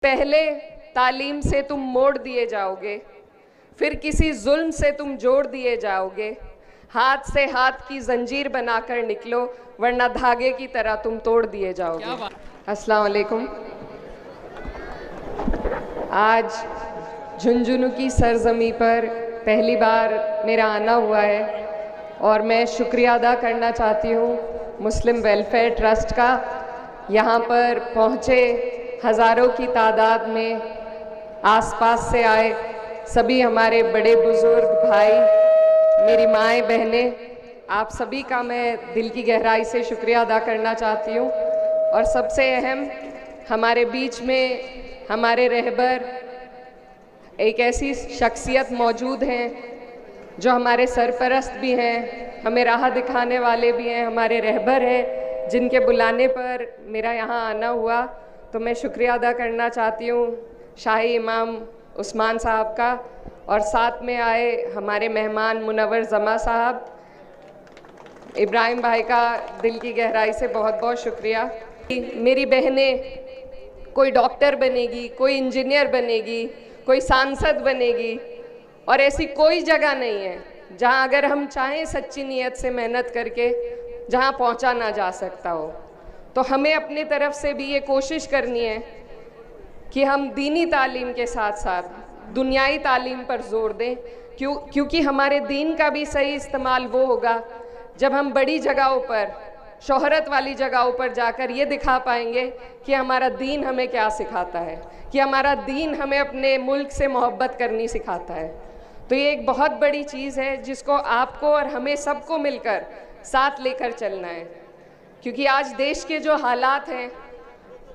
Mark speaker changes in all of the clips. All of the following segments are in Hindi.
Speaker 1: पहले तालीम से तुम मोड़ दिए जाओगे, फिर किसी जुल्म से तुम जोड़ दिए जाओगे। हाथ से हाथ की जंजीर बनाकर निकलो, वरना धागे की तरह तुम तोड़ दिए जाओगे। अस्सलाम वालेकुम। आज झुंझुनू की सरजमी पर पहली बार मेरा आना हुआ है और मैं शुक्रिया अदा करना चाहती हूँ मुस्लिम वेलफेयर ट्रस्ट का। यहाँ पर पहुँचे हज़ारों की तादाद में आसपास से आए सभी हमारे बड़े बुज़ुर्ग भाई, मेरी माएँ बहनें, आप सभी का मैं दिल की गहराई से शुक्रिया अदा करना चाहती हूँ। और सबसे अहम, हमारे बीच में हमारे रहबर एक ऐसी शख्सियत मौजूद हैं जो हमारे सरपरस्त भी हैं, हमें राह दिखाने वाले भी हैं, हमारे रहबर हैं जिनके बुलाने पर मेरा यहाँ आना हुआ। तो मैं शुक्रिया अदा करना चाहती हूँ शाही इमाम उस्मान साहब का, और साथ में आए हमारे मेहमान मुनव्वर जमा साहब, इब्राहिम भाई का दिल की गहराई से बहुत बहुत शुक्रिया। मेरी बहनें कोई डॉक्टर बनेगी, कोई इंजीनियर बनेगी, कोई सांसद बनेगी, और ऐसी कोई जगह नहीं है जहाँ अगर हम चाहें सच्ची नीयत से मेहनत करके जहाँ पहुँचा ना जा सकता हो। तो हमें अपनी तरफ से भी ये कोशिश करनी है कि हम दीनी तालीम के साथ साथ दुनियाई तालीम पर जोर दें, क्योंकि हमारे दीन का भी सही इस्तेमाल वो होगा जब हम बड़ी जगहों पर, शोहरत वाली जगहों पर जाकर ये दिखा पाएंगे कि हमारा दीन हमें क्या सिखाता है, कि हमारा दीन हमें अपने मुल्क से मोहब्बत करनी सिखाता है। तो ये एक बहुत बड़ी चीज़ है जिसको आपको और हमें सबको मिलकर साथ लेकर चलना है, क्योंकि आज देश के जो हालात हैं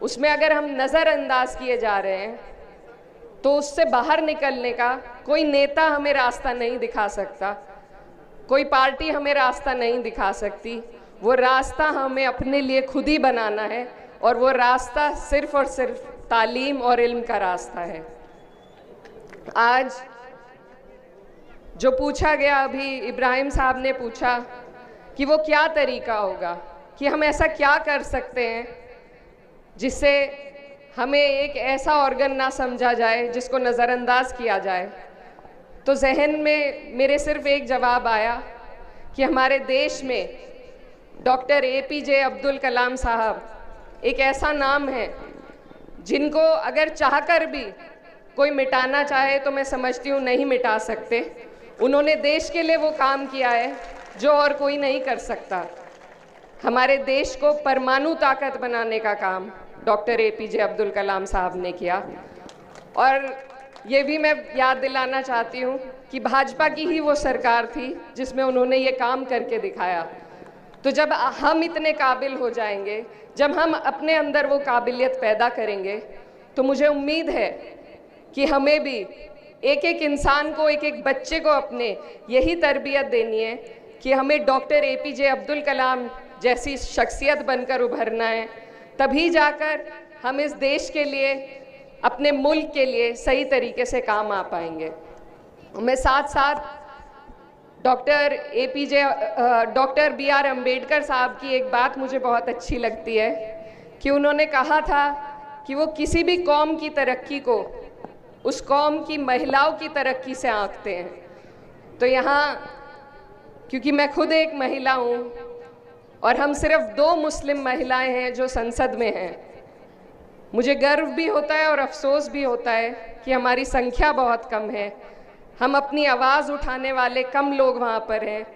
Speaker 1: उसमें अगर हम नज़रअंदाज किए जा रहे हैं तो उससे बाहर निकलने का कोई नेता हमें रास्ता नहीं दिखा सकता, कोई पार्टी हमें रास्ता नहीं दिखा सकती। वो रास्ता हमें अपने लिए खुद ही बनाना है, और वो रास्ता सिर्फ़ और सिर्फ तालीम और इल्म का रास्ता है। आज जो पूछा गया, अभी इब्राहिम साहब ने पूछा कि वो क्या तरीका होगा, कि हम ऐसा क्या कर सकते हैं जिससे हमें एक ऐसा ऑर्गन ना समझा जाए जिसको नज़रअंदाज किया जाए। तो जहन में मेरे सिर्फ एक जवाब आया कि हमारे देश में डॉक्टर APJ अब्दुल कलाम साहब एक ऐसा नाम है जिनको अगर चाहकर भी कोई मिटाना चाहे तो मैं समझती हूँ नहीं मिटा सकते। उन्होंने देश के लिए वो काम किया है जो और कोई नहीं कर सकता। हमारे देश को परमाणु ताकत बनाने का काम डॉक्टर APJ अब्दुल कलाम साहब ने किया। और ये भी मैं याद दिलाना चाहती हूँ कि भाजपा की ही वो सरकार थी जिसमें उन्होंने ये काम करके दिखाया। तो जब हम इतने काबिल हो जाएंगे, जब हम अपने अंदर वो काबिलियत पैदा करेंगे, तो मुझे उम्मीद है कि हमें भी एक एक इंसान को, एक एक बच्चे को अपने यही तरबियत देनी है कि हमें डॉक्टर APJ अब्दुल कलाम जैसी शख्सियत बनकर उभरना है। तभी जाकर हम इस देश के लिए, अपने मुल्क के लिए सही तरीके से काम आ पाएंगे। मैं साथ साथ डॉक्टर BR अम्बेडकर साहब की एक बात मुझे बहुत अच्छी लगती है कि उन्होंने कहा था कि वो किसी भी कौम की तरक्की को उस कौम की महिलाओं की तरक्की से आंकते हैं। तो यहाँ, क्योंकि मैं खुद एक महिला हूँ और हम सिर्फ 2 मुस्लिम महिलाएं हैं जो संसद में हैं, मुझे गर्व भी होता है और अफसोस भी होता है कि हमारी संख्या बहुत कम है। हम अपनी आवाज़ उठाने वाले कम लोग वहाँ पर हैं,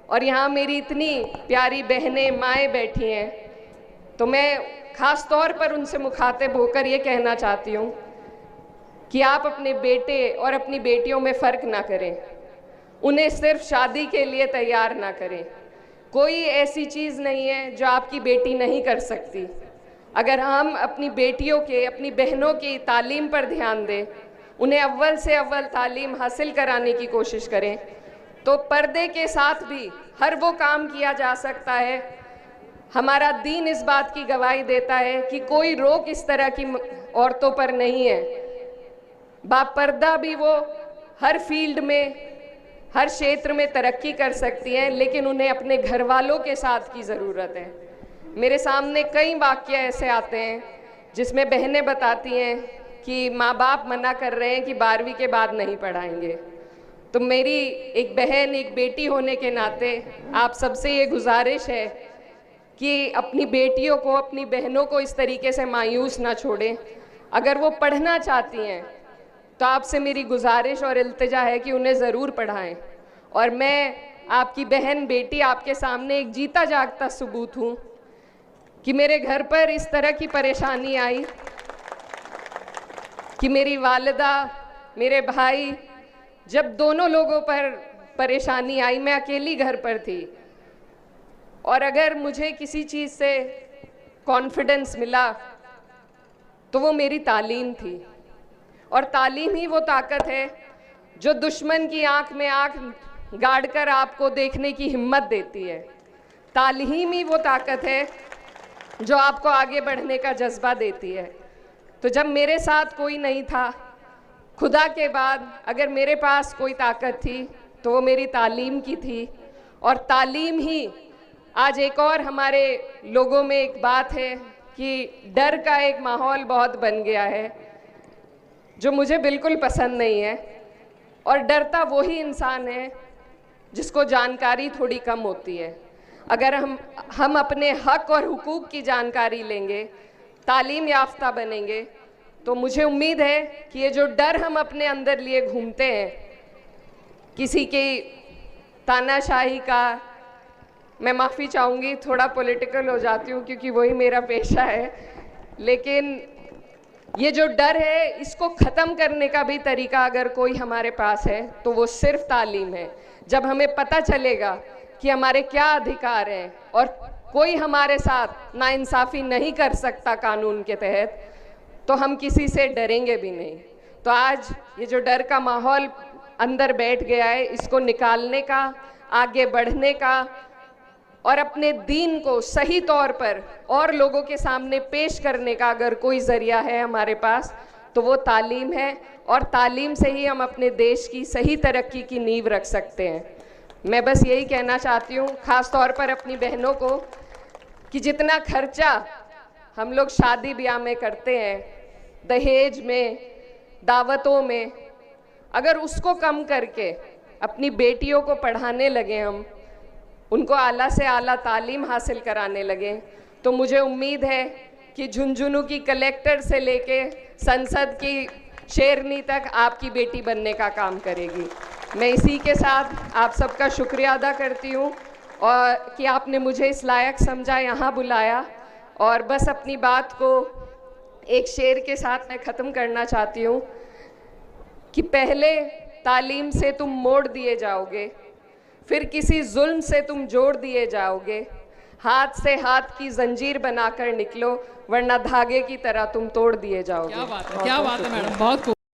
Speaker 1: और यहाँ मेरी इतनी प्यारी बहनें, माएँ बैठी हैं। तो मैं ख़ास तौर पर उनसे मुखातिब होकर ये कहना चाहती हूँ कि आप अपने बेटे और अपनी बेटियों में फ़र्क ना करें, उन्हें सिर्फ शादी के लिए तैयार ना करें। कोई ऐसी चीज़ नहीं है जो आपकी बेटी नहीं कर सकती। अगर हम अपनी बेटियों के, अपनी बहनों की तालीम पर ध्यान दें, उन्हें अव्वल से अव्वल तालीम हासिल कराने की कोशिश करें, तो पर्दे के साथ भी हर वो काम किया जा सकता है। हमारा दीन इस बात की गवाही देता है कि कोई रोक इस तरह की औरतों पर नहीं है। बापर्दा भी वो हर फील्ड में, हर क्षेत्र में तरक्की कर सकती हैं, लेकिन उन्हें अपने घर वालों के साथ की ज़रूरत है। मेरे सामने कई वाक़या ऐसे आते हैं जिसमें बहनें बताती हैं कि माँ बाप मना कर रहे हैं कि 12वीं के बाद नहीं पढ़ाएंगे। तो मेरी एक बहन, एक बेटी होने के नाते आप सबसे ये गुजारिश है कि अपनी बेटियों को, अपनी बहनों को इस तरीके से मायूस ना छोड़ें। अगर वो पढ़ना चाहती हैं तो आपसे मेरी गुजारिश और इल्तिजा है कि उन्हें ज़रूर पढ़ाएं। और मैं आपकी बहन, बेटी, आपके सामने एक जीता जागता सबूत हूँ कि मेरे घर पर इस तरह की परेशानी आई कि मेरी वालिदा, मेरे भाई, जब दोनों लोगों पर परेशानी आई, मैं अकेली घर पर थी। और अगर मुझे किसी चीज़ से कॉन्फिडेंस मिला तो वो मेरी तालीम थी। और तालीम ही वो ताकत है जो दुश्मन की आंख में आंख गाड़कर आपको देखने की हिम्मत देती है। तालीम ही वो ताकत है जो आपको आगे बढ़ने का जज्बा देती है। तो जब मेरे साथ कोई नहीं था, खुदा के बाद अगर मेरे पास कोई ताकत थी तो वो मेरी तालीम की थी। और तालीम ही आज एक और हमारे लोगों में एक बात है कि डर का एक माहौल बहुत बन गया है, जो मुझे बिल्कुल पसंद नहीं है। और डरता वही इंसान है जिसको जानकारी थोड़ी कम होती है। अगर हम अपने हक और हुकूक की जानकारी लेंगे, तालीम याफ्ता बनेंगे, तो मुझे उम्मीद है कि ये जो डर हम अपने अंदर लिए घूमते हैं, किसी की तानाशाही का, मैं माफ़ी चाहूँगी, थोड़ा पॉलिटिकल हो जाती हूँ क्योंकि वही मेरा पेशा है, लेकिन ये जो डर है, इसको ख़त्म करने का भी तरीका अगर कोई हमारे पास है तो वो सिर्फ तालीम है। जब हमें पता चलेगा कि हमारे क्या अधिकार हैं और कोई हमारे साथ नाइंसाफ़ी नहीं कर सकता कानून के तहत, तो हम किसी से डरेंगे भी नहीं। तो आज ये जो डर का माहौल अंदर बैठ गया है, इसको निकालने का, आगे बढ़ने का और अपने दीन को सही तौर पर और लोगों के सामने पेश करने का अगर कोई ज़रिया है हमारे पास तो वो तालीम है। और तालीम से ही हम अपने देश की सही तरक्की की नींव रख सकते हैं। मैं बस यही कहना चाहती हूँ, ख़ास तौर पर अपनी बहनों को, कि जितना खर्चा हम लोग शादी ब्याह में करते हैं, दहेज में, दावतों में, अगर उसको कम करके अपनी बेटियों को पढ़ाने लगे, हम उनको आला से आला तालीम हासिल कराने लगे, तो मुझे उम्मीद है कि झुंझुनू की कलेक्टर से लेके संसद की शेरनी तक आपकी बेटी बनने का काम करेगी। मैं इसी के साथ आप सबका शुक्रिया अदा करती हूँ और कि आपने मुझे इस लायक समझा, यहाँ बुलाया। और बस अपनी बात को एक शेर के साथ मैं ख़त्म करना चाहती हूँ कि पहले तालीम से तुम मोड़ दिए जाओगे, फिर किसी जुल्म से तुम जोड़ दिए जाओगे, हाथ से हाथ की जंजीर बनाकर निकलो, वरना धागे की तरह तुम तोड़ दिए जाओगे।
Speaker 2: क्या बात है मैडम, बहुत